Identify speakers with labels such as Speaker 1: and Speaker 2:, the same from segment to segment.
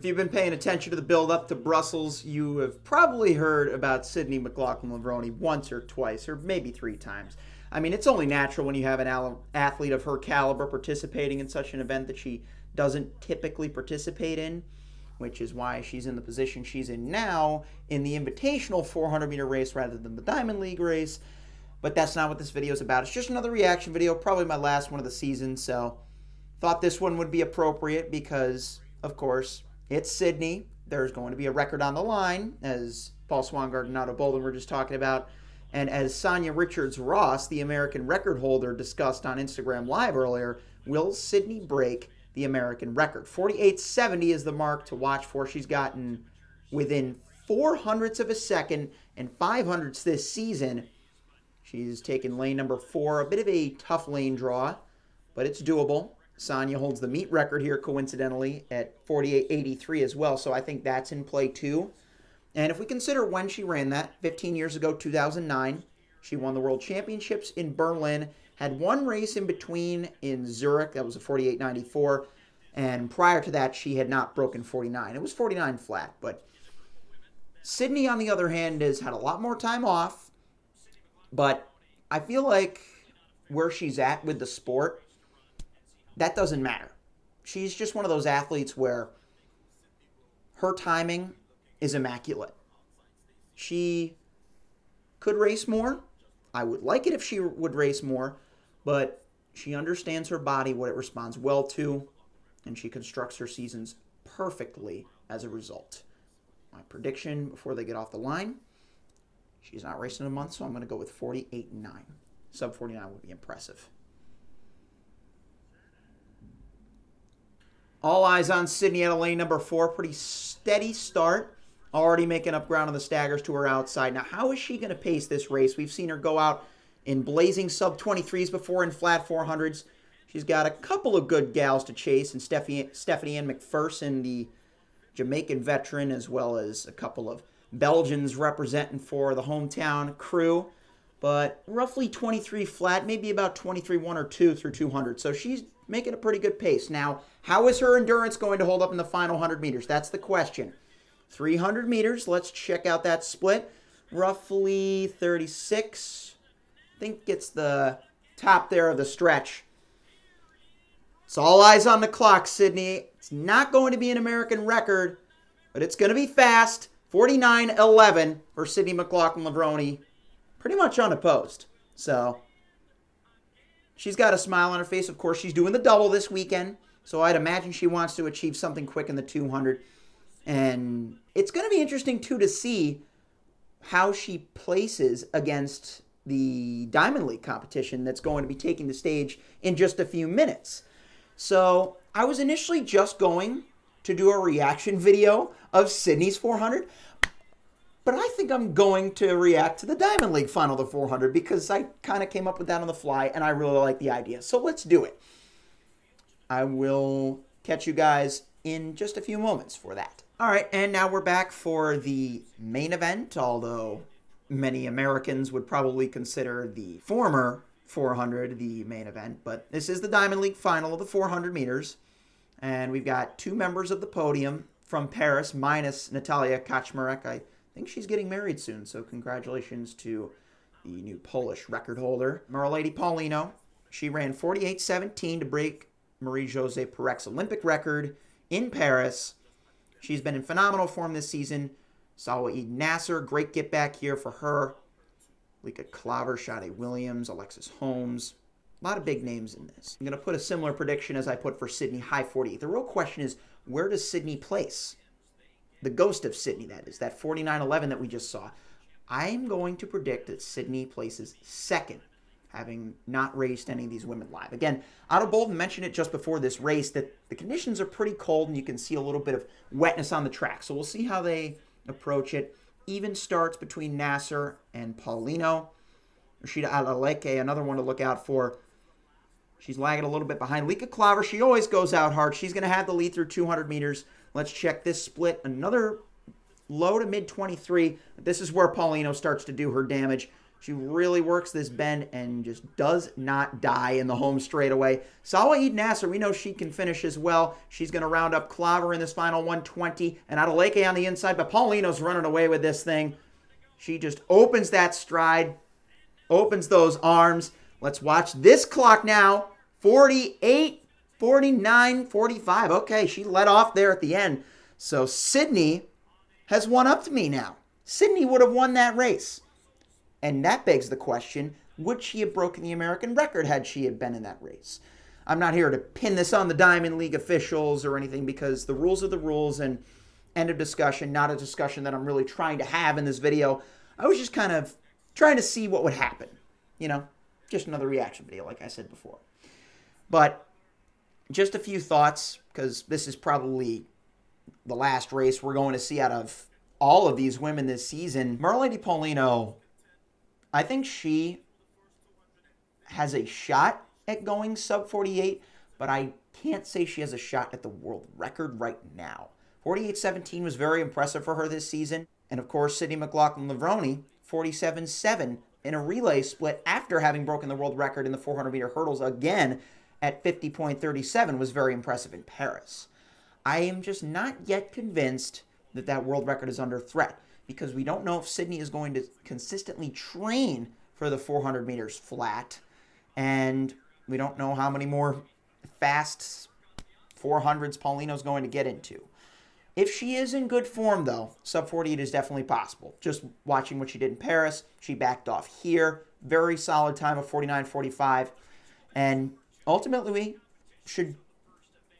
Speaker 1: you've been paying attention to the build-up to Brussels, you have probably heard about Sydney McLaughlin-Levrone once or twice, or maybe 3 times. I mean, it's only natural when you have an athlete of her caliber participating in such an event that she doesn't typically participate in, which is why she's in the position she's in now in the invitational 400-meter race rather than the Diamond League race. But that's not what this video is about. It's just another reaction video, probably my last one of the season, so thought this one would be appropriate because, of course, it's Sydney. There's going to be a record on the line, as Paul Swangard and Otto Bolden were just talking about. And as Sonia Richards-Ross, the American record holder, discussed on Instagram Live earlier, will Sydney break the American record? 48.70 is the mark to watch for. She's gotten within 0.04 of a second and 0.05 this season. She's taken lane number 4, a bit of a tough lane draw, but it's doable. Sonia holds the meet record here, coincidentally, at 48.83 as well, so I think that's in play too. And if we consider when she ran that, 15 years ago, 2009, she won the World Championships in Berlin, had one race in between in Zurich, that was a 48.94, and prior to that, she had not broken 49. It was 49 flat, but Sydney, on the other hand, has had a lot more time off, but I feel like where she's at with the sport, that doesn't matter. She's just one of those athletes where her timing is immaculate. She could race more. I would like it if she would race more, but she understands her body, what it responds well to, and she constructs her seasons perfectly as a result. My prediction before they get off the line, she's not racing in a month, so I'm going to go with 48.9. Sub 49 would be impressive. All eyes on Sydney at lane number 4. Pretty steady start. Already making up ground on the staggers to her outside. Now, how is she going to pace this race? We've seen her go out in blazing sub-23s before in flat 400s. She's got a couple of good gals to chase, and Stephanie Ann McPherson, the Jamaican veteran, as well as a couple of Belgians representing for the hometown crew. But roughly 23 flat, maybe about 23 1 or 2 through 200. So she's making a pretty good pace. Now, how is her endurance going to hold up in the final 100 meters? That's the question. 300 meters, let's check out that split. Roughly 36. I think it's the top there of the stretch. It's all eyes on the clock, Sydney. It's not going to be an American record, but it's going to be fast. 49.11 for Sydney McLaughlin-Levrone. Pretty much unopposed. So she's got a smile on her face. Of course, she's doing the double this weekend. So I'd imagine she wants to achieve something quick in the 200. And it's going to be interesting, too, to see how she places against the Diamond League competition that's going to be taking the stage in just a few minutes. So I was initially just going to do a reaction video of Sydney's 400. But I think I'm going to react to the Diamond League final, the 400, because I kind of came up with that on the fly, and I really like the idea. So let's do it. I will catch you guys in just a few moments for that. All right, and now we're back for the main event, although many Americans would probably consider the former 400 the main event. But this is the Diamond League final of the 400 meters, and we've got 2 members of the podium from Paris, minus Natalia Kaczmarek. I think she's getting married soon, so congratulations to the new Polish record holder. Marileidy Paulino, she ran 48.17 to break Marie-Josée Perec's Olympic record in Paris. She's been in phenomenal form this season. Salwa Naser, great get back here for her. Lika Klaver, Sade Williams, Alexis Holmes. A lot of big names in this. I'm going to put a similar prediction as I put for Sydney, high 48. The real question is, where does Sydney place? The ghost of Sydney, that is, that 49.11 that we just saw. I'm going to predict that Sydney places second, having not raced any of these women live. Again, Otto Bolden mentioned it just before this race that the conditions are pretty cold and you can see a little bit of wetness on the track. So we'll see how they approach it. Even starts between Naser and Paulino. Rashida Alaleke, another one to look out for. She's lagging a little bit behind. Lika Klaver, she always goes out hard. She's going to have the lead through 200 meters. Let's check this split. Another low to mid 23. This is where Paulino starts to do her damage. She really works this bend and just does not die in the home straightaway. Salwa Naser, we know she can finish as well. She's going to round up Clover in this final 120. And Adeleke on the inside, but Paulino's running away with this thing. She just opens that stride, opens those arms. Let's watch this clock now. 48, 49, 45. Okay, she let off there at the end. So Sydney has one-upped me now. Sydney would have won that race. And that begs the question, would she have broken the American record had she had been in that race? I'm not here to pin this on the Diamond League officials or anything because the rules are the rules and end of discussion, not a discussion that I'm really trying to have in this video. I was just kind of trying to see what would happen. You know, just another reaction video like I said before. But just a few thoughts because this is probably the last race we're going to see out of all of these women this season. Marileidy Paulino, I think she has a shot at going sub 48, but I can't say she has a shot at the world record right now. 48.17 was very impressive for her this season. And of course, Sydney McLaughlin-Levrone, 47.7 in a relay split after having broken the world record in the 400-meter hurdles again at 50.37 was very impressive in Paris. I am just not yet convinced that that world record is under threat, because we don't know if Sydney is going to consistently train for the 400 meters flat, and we don't know how many more fast 400s Paulino's going to get into. If she is in good form, though, sub 48 is definitely possible. Just watching what she did in Paris, she backed off here. Very solid time of 49.45, and ultimately we should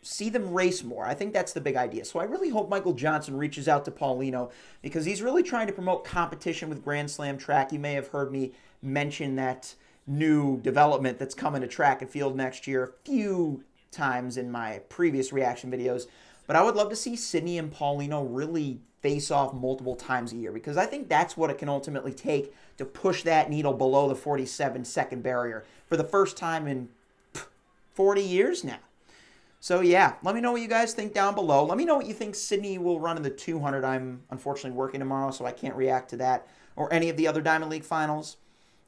Speaker 1: see them race more. I think that's the big idea. So I really hope Michael Johnson reaches out to Paulino because he's really trying to promote competition with Grand Slam track. You may have heard me mention that new development that's coming to track and field next year a few times in my previous reaction videos. But I would love to see Sydney and Paulino really face off multiple times a year because I think that's what it can ultimately take to push that needle below the 47-second barrier for the first time in 40 years now. So yeah, let me know what you guys think down below. Let me know what you think Sydney will run in the 200. I'm unfortunately working tomorrow, so I can't react to that or any of the other Diamond League finals.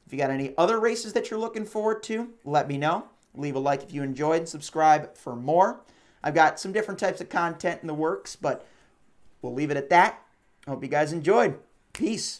Speaker 1: If you got any other races that you're looking forward to, let me know. Leave a like if you enjoyed and subscribe for more. I've got some different types of content in the works, but we'll leave it at that. I hope you guys enjoyed. Peace.